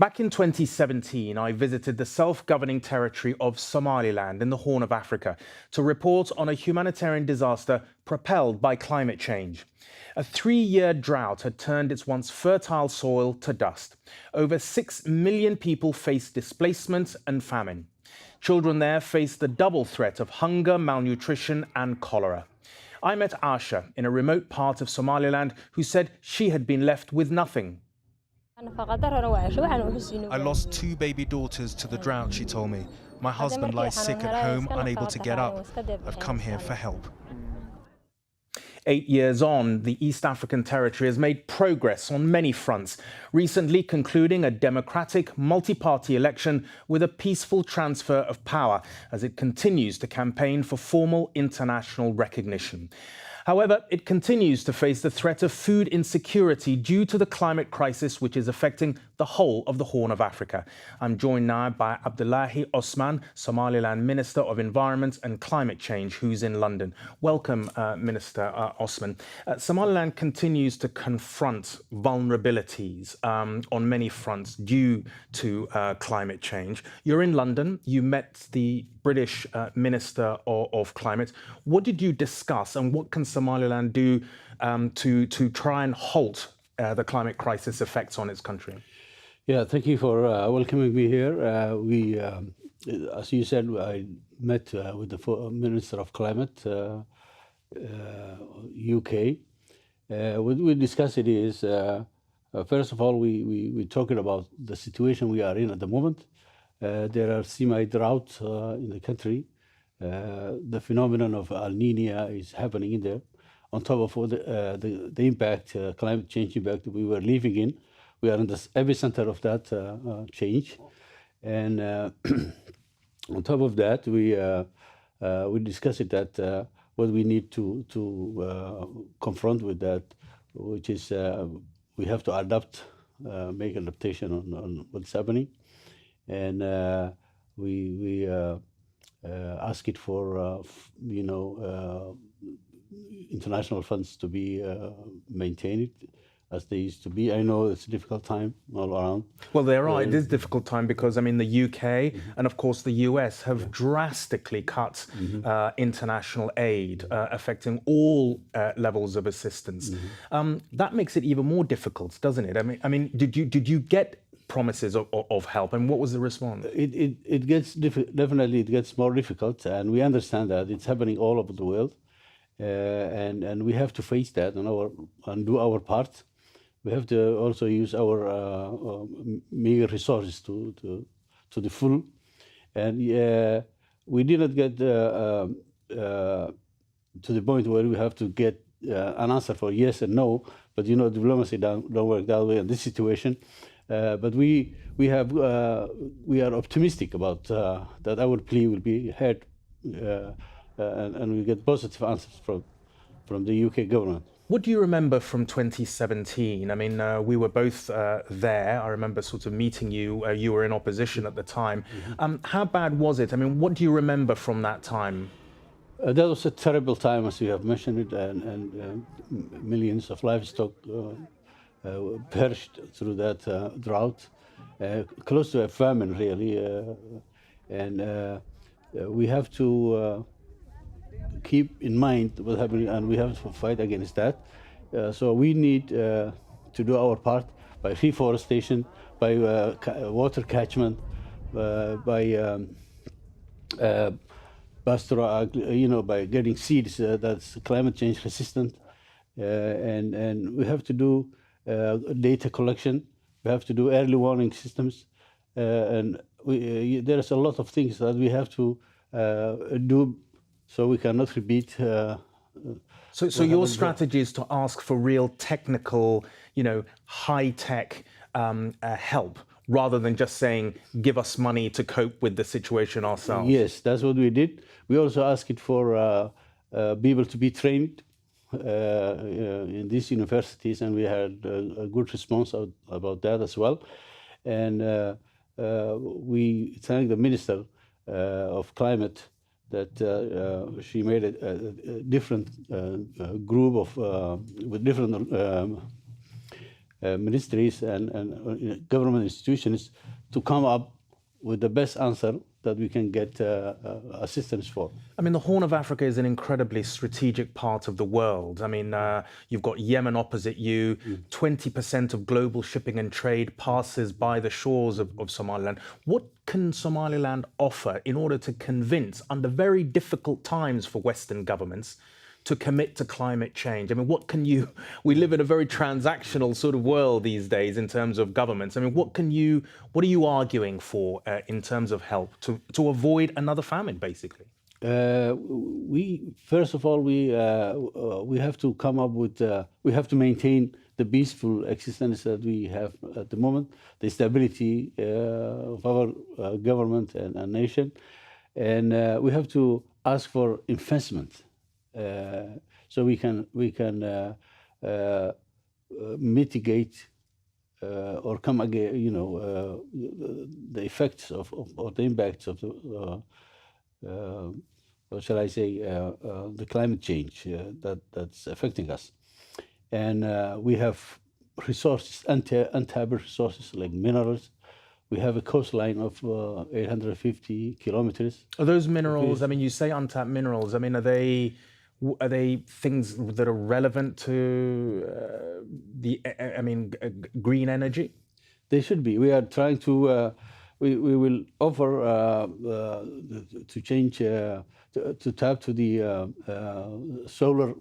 Back in 2017, I visited the self-governing territory of Somaliland in the Horn of Africa to report on a humanitarian disaster propelled by climate change. A 3-year drought had turned its once fertile soil to dust. Over 6 million people faced displacement and famine. Children there faced the double threat of hunger, malnutrition and cholera. I met Asha in a remote part of Somaliland who said she had been left with nothing. I lost 2 baby daughters to the drought, she told me. My husband lies sick at home, unable to get up. I've come here for help. 8 years on, the East African territory has made progress on many fronts, recently concluding a democratic, multi-party election with a peaceful transfer of power as it continues to campaign for formal international recognition. However, it continues to face the threat of food insecurity due to the climate crisis which is affecting the whole of the Horn of Africa. I'm joined now by Abdullahi Osman, Somaliland Minister of Environment and Climate Change, who's in London. Welcome, Minister Osman. Somaliland continues to confront vulnerabilities on many fronts due to climate change. You're in London. You met the British Minister of Climate. What did you discuss and what can Somaliland do to try and halt the climate crisis effects on its country? Yeah, thank you for welcoming me here. As you said, I met with the Minister of Climate, UK. What we discussed it is, first of all, we're talking about the situation we are in at the moment. There are semi-drought in the country. The phenomenon of El Niño is happening in there. On top of all the impact, climate change impact we were living in, we are in the epicenter of that change. And on top of that, we discussed that what we need to confront with that, which is we have to adapt, make adaptation on what's happening. And we ask it for, international funds to be maintained as they used to be. I know it's a difficult time all around. Well, they're right. It is a difficult time because, I mean, the UK and, of course, the US have drastically cut international aid, affecting all levels of assistance. That makes it even more difficult, doesn't it? I mean, did you get promises of help, and what was the response? It gets definitely it gets more difficult, and we understand that it's happening all over the world, and we have to face that and do our part. We have to also use our meager resources to the full, and we did not get to the point where we have to get an answer for yes and no. But diplomacy don't work that way in this situation. But we are optimistic about that our plea will be heard, and we get positive answers from the UK government. What do you remember from 2017? I mean, we were both there. I remember sort of meeting you. You were in opposition at the time. How bad was it? I mean, what do you remember from that time? That was a terrible time, as you have mentioned it, and millions of livestock perished through that drought, close to a famine, really. And we have to keep in mind what's happening, and we have to fight against that. So we need to do our part by reforestation, by water catchment, by pastoral, by getting seeds that's climate change resistant, and we have to do data collection. We have to do early warning systems, and there's a lot of things that we have to do, so we cannot repeat. So your strategy is to ask for real technical, high-tech help, rather than just saying, give us money to cope with the situation ourselves. Yes, that's what we did. We also asked for people to be trained in these universities, and we had a good response about that as well. And we thank the Minister of Climate that she made a different group of with different ministries and government institutions to come up with the best answer that we can get assistance for. I mean, the Horn of Africa is an incredibly strategic part of the world. I mean, you've got Yemen opposite you. 20% of global shipping and trade passes by the shores of Somaliland. What can Somaliland offer in order to convince, under very difficult times for Western governments, to commit to climate change? I mean, we live in a very transactional sort of world these days in terms of governments. I mean, what are you arguing for in terms of help to avoid another famine, basically? First of all, we have to come up with, we have to maintain the peaceful existence that we have at the moment, the stability of our government and nation. And we have to ask for investment. So we can mitigate or come again, the effects or the impacts of the what shall I say, the climate change that's affecting us. And we have resources, untapped resources like minerals. We have a coastline of 850 kilometers. Are those minerals, I mean, you say untapped minerals, I mean, are they things that are relevant to green energy? They should be. We are trying to, we will offer to change, to tap to the solar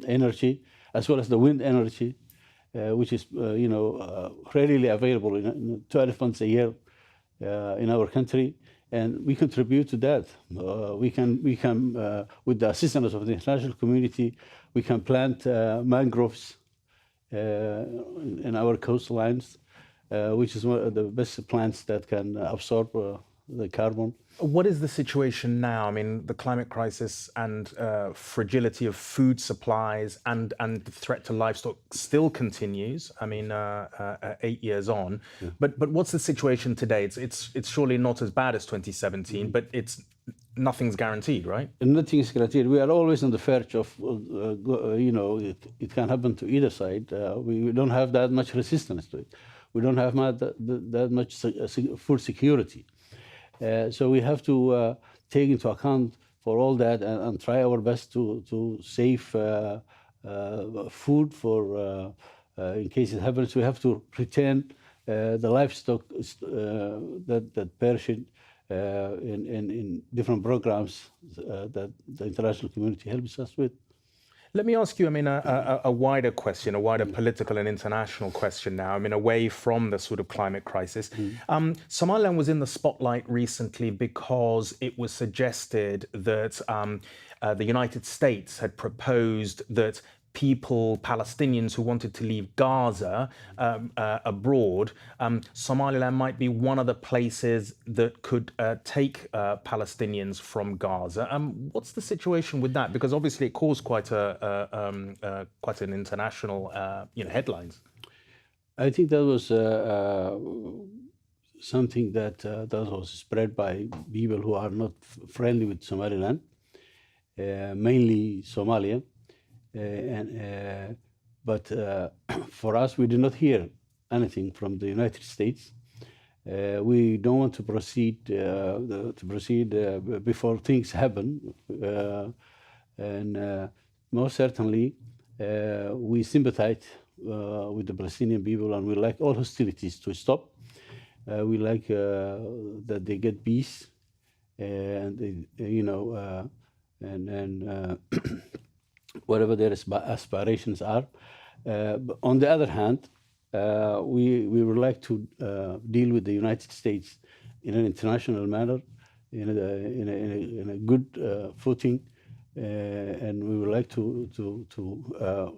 energy as well as the wind energy, which is, readily available in 12 months a year in our country. And we contribute to that. We can, with the assistance of the international community, we can plant mangroves in our coastlines, which is one of the best plants that can absorb the carbon. What is the situation now? I mean, the climate crisis and fragility of food supplies and the threat to livestock still continues. I mean, 8 years on. Yeah. But what's the situation today? It's surely not as bad as 2017, but nothing's guaranteed, right? Nothing is guaranteed. We are always on the verge of, it can happen to either side. We don't have that much resistance to it. We don't have that much food security. So we have to take into account for all that and try our best to save food for in case it happens. We have to return the livestock that perished in different programs that the international community helps us with. Let me ask you, I mean, a wider question, a wider political and international question now, I mean, away from the sort of climate crisis. Somaliland was in the spotlight recently because it was suggested that the United States had proposed that Palestinians who wanted to leave Gaza abroad, Somaliland might be one of the places that could take Palestinians from Gaza. What's the situation with that? Because obviously it caused quite an international headlines. I think that was something that was spread by people who are not friendly with Somaliland, mainly Somalia. But for us, we did not hear anything from the United States. We don't want to proceed before things happen, and most certainly we sympathize with the Palestinian people, and we like all hostilities to stop. We like that they get peace, and whatever their aspirations are. But on the other hand, we would like to deal with the United States in an international manner, in a good footing, and we would like to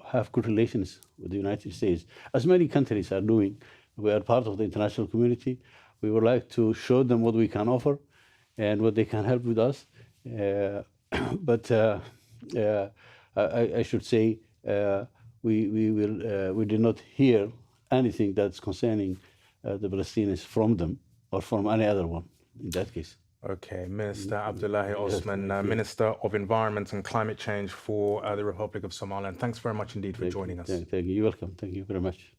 have good relations with the United States, as many countries are doing. We are part of the international community. We would like to show them what we can offer and what they can help with us. But I should say we did not hear anything that's concerning the Palestinians from them or from any other one in that case. Okay, Minister Abdullahi Osman, Minister of Environment and Climate Change for the Republic of Somaliland. Thanks very much indeed for joining us. Thank you. You're welcome. Thank you very much.